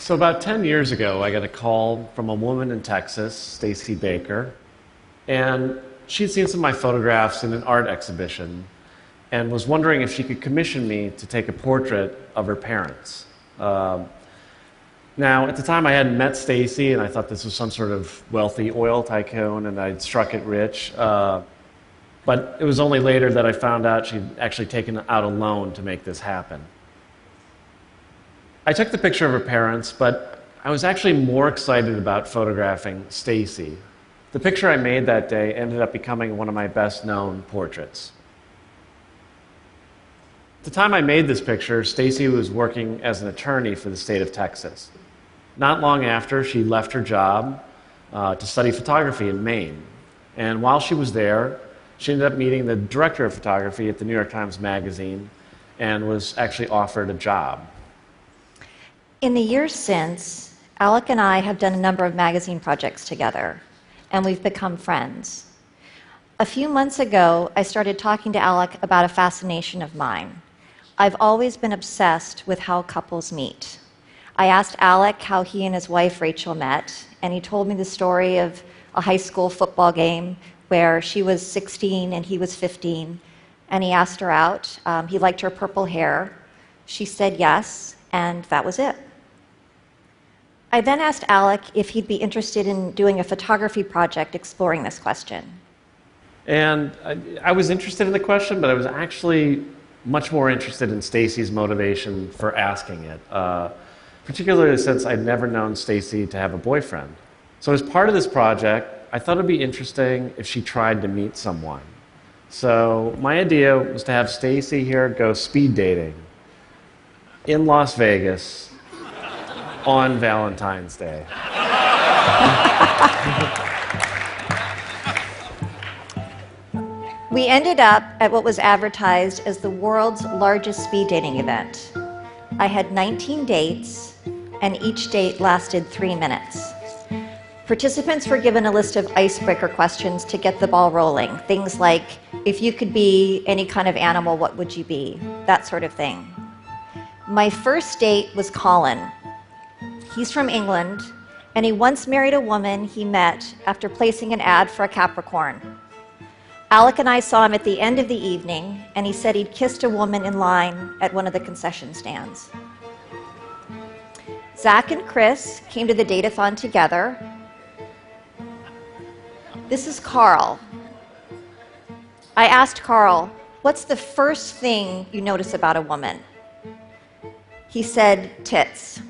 So about 10 years ago, I got a call from a woman in Texas, Stacey Baker, and she'd seen some of my photographs in an art exhibition and was wondering if she could commission me to take a portrait of her parents. Now, at the time, I hadn't met Stacey, and I thought this was some sort of wealthy oil tycoon, and I'd struck it rich. But it was only later that I found out she'd actually taken out a loan to make this happen. I took the picture of her parents, but I was actually more excited about photographing Stacey. The picture I made that day ended up becoming one of my best-known portraits. At the time I made this picture, Stacey was working as an attorney for the state of Texas. Not long after, she left her job to study photography in Maine. And while she was there, she ended up meeting the director of photography at the New York Times Magazine and was actually offered a job. In the years since, Alec and I have done a number of magazine projects together, and we've become friends. A few months ago, I started talking to Alec about a fascination of mine. I've always been obsessed with how couples meet. I asked Alec how he and his wife Rachel met, and he told me the story of a high school football game where she was 16 and he was 15, and he asked her out. He liked her purple hair. She said yes, and that was it. I then asked Alec if he'd be interested in doing a photography project exploring this question. And I was interested in the question, but I was actually much more interested in Stacey's motivation for asking it, particularly since I'd never known Stacey to have a boyfriend. So as part of this project, I thought it'd be interesting if she tried to meet someone. So my idea was to have Stacey here go speed dating in Las Vegas on Valentine's Day. We ended up at what was advertised as the world's largest speed dating event. I had 19 dates, and each date lasted 3 minutes. Participants were given a list of icebreaker questions to get the ball rolling. Things like, if you could be any kind of animal, what would you be? That sort of thing. My first date was Colin. He's from England, and he once married a woman he met after placing an ad for a Capricorn. Alec and I saw him at the end of the evening, and he said he'd kissed a woman in line at one of the concession stands. Zach and Chris came to the date-a-thon together. This is Carl. I asked Carl, what's the first thing you notice about a woman? He said, tits.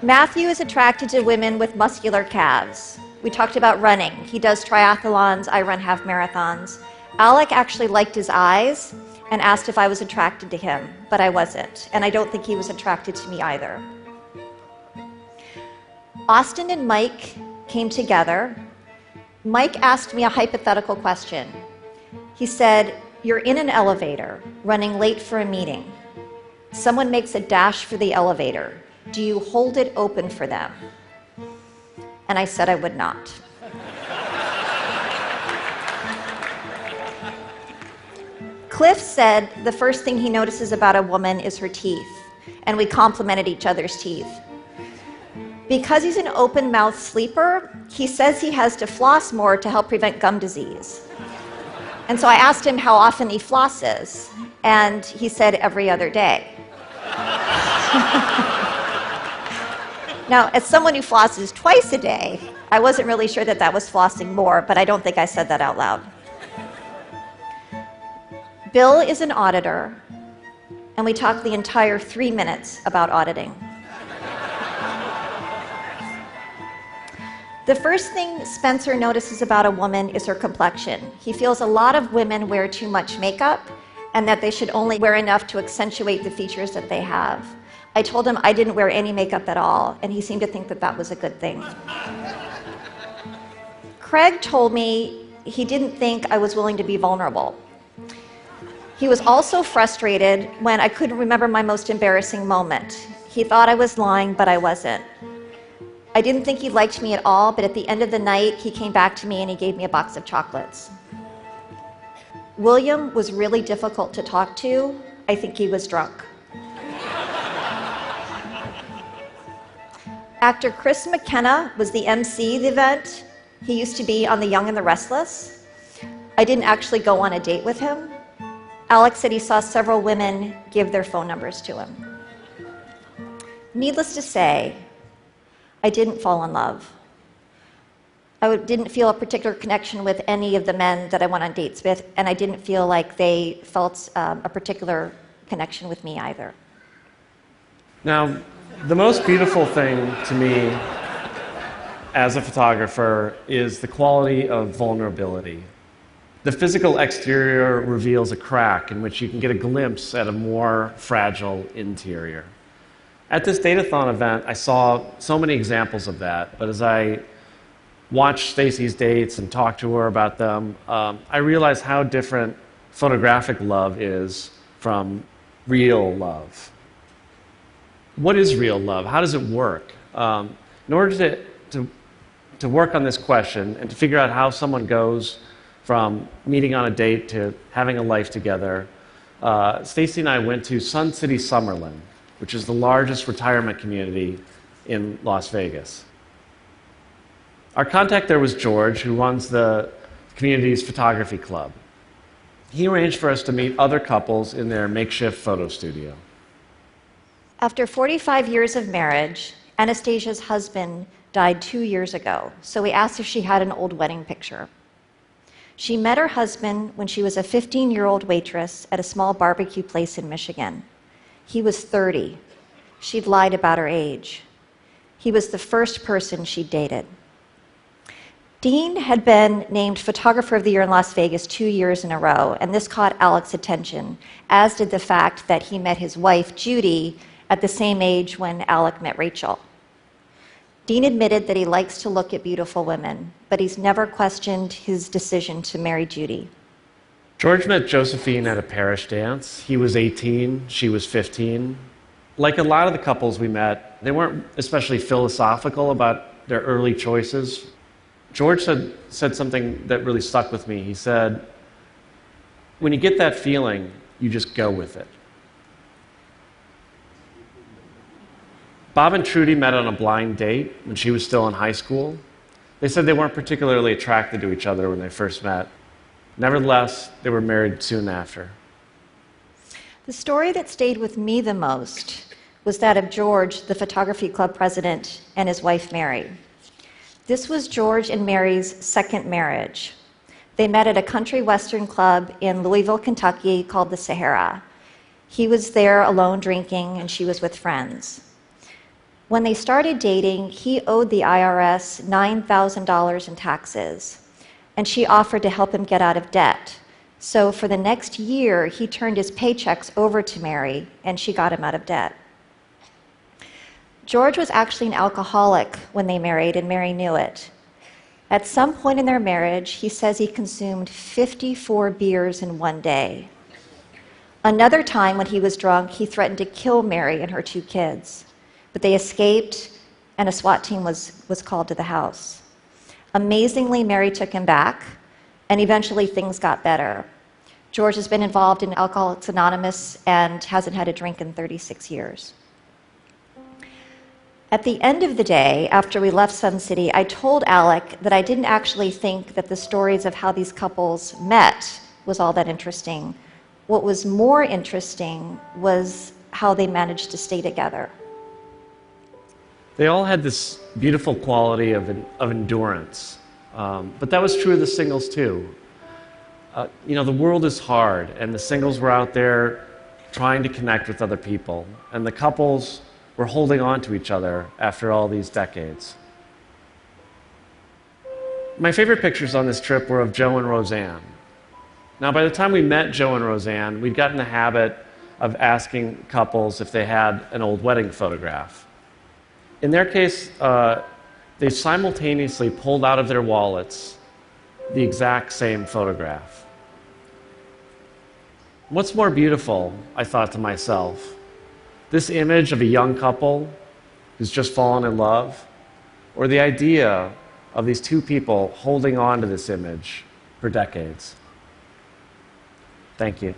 Matthew is attracted to women with muscular calves. We talked about running. He does triathlons, I run half marathons. Alec actually liked his eyes and asked if I was attracted to him, but I wasn't, and I don't think he was attracted to me either. Austin and Mike came together. Mike asked me a hypothetical question. He said, you're in an elevator, running late for a meeting. Someone makes a dash for the elevator. Do you hold it open for them? And I said I would not. Cliff said the first thing he notices about a woman is her teeth, and we complimented each other's teeth. Because he's an open-mouthed sleeper, he says he has to floss more to help prevent gum disease. And so I asked him how often he flosses, and he said every other day. Now, as someone who flosses twice a day, I wasn't really sure that that was flossing more, but I don't think I said that out loud. Bill is an auditor, and we talked the entire 3 minutes about auditing. The first thing Spencer notices about a woman is her complexion. He feels a lot of women wear too much makeup, and that they should only wear enough to accentuate the features that they have. I told him I didn't wear any makeup at all, and he seemed to think that that was a good thing. Craig told me he didn't think I was willing to be vulnerable. He was also frustrated when I couldn't remember my most embarrassing moment. He thought I was lying, but I wasn't. I didn't think he liked me at all, but at the end of the night, he came back to me and he gave me a box of chocolates. William was really difficult to talk to. I think he was drunk. Actor Chris McKenna was the MC of the event. He used to be on The Young and the Restless. I didn't actually go on a date with him. Alec said he saw several women give their phone numbers to him. Needless to say, I didn't fall in love. I didn't feel a particular connection with any of the men that I went on dates with, and I didn't feel like they felt a particular connection with me either. Now, the most beautiful thing to me as a photographer is the quality of vulnerability. The physical exterior reveals a crack in which you can get a glimpse at a more fragile interior. At this Datathon event, I saw so many examples of that, but as I watched Stacey's dates and talked to her about them, I realized how different photographic love is from real love. What is real love? How does it work? In order to work on this question and to figure out how someone goes from meeting on a date to having a life together, Stacey and I went to Sun City Summerlin, which is the largest retirement community in Las Vegas. Our contact there was George, who runs the community's photography club. He arranged for us to meet other couples in their makeshift photo studio. After 45 years of marriage, Anastasia's husband died 2 years ago, so we asked if she had an old wedding picture. She met her husband when she was a 15-year-old waitress at a small barbecue place in Michigan. He was 30. She'd lied about her age. He was the first person she'd dated. Dean had been named Photographer of the Year in Las Vegas 2 years in a row, and this caught Alec's attention, as did the fact that he met his wife, Judy, at the same age when Alec met Rachel. Dean admitted that he likes to look at beautiful women, but he's never questioned his decision to marry Judy. George met Josephine at a parish dance. He was 18, she was 15. Like a lot of the couples we met, they weren't especially philosophical about their early choices. George said something that really stuck with me. He said, when you get that feeling, you just go with it. Bob and Trudy met on a blind date when she was still in high school. They said they weren't particularly attracted to each other when they first met. Nevertheless, they were married soon after. The story that stayed with me the most was that of George, the photography club president, and his wife, Mary. This was George and Mary's second marriage. They met at a country western club in Louisville, Kentucky called the Sahara. He was there alone drinking, and she was with friends. When they started dating, he owed the IRS $9,000 in taxes, and she offered to help him get out of debt. So for the next year, he turned his paychecks over to Mary, and she got him out of debt. George was actually an alcoholic when they married, and Mary knew it. At some point in their marriage, he says he consumed 54 beers in one day. Another time when he was drunk, he threatened to kill Mary and her 2 kids. But they escaped, and a SWAT team was called to the house. Amazingly, Mary took him back, and eventually things got better. George has been involved in Alcoholics Anonymous and hasn't had a drink in 36 years. At the end of the day, after we left Sun City, I told Alec that I didn't actually think that the stories of how these couples met was all that interesting. What was more interesting was how they managed to stay together. They all had this beautiful quality of endurance, but that was true of the singles too. The world is hard, and the singles were out there trying to connect with other people, and the couples were holding on to each other after all these decades. My favorite pictures on this trip were of Joe and Roseanne. Now, by the time we met Joe and Roseanne, we'd gotten the habit of asking couples if they had an old wedding photograph. In their case, they simultaneously pulled out of their wallets the exact same photograph. What's more beautiful, I thought to myself, this image of a young couple who's just fallen in love, or the idea of these 2 people holding on to this image for decades? Thank you.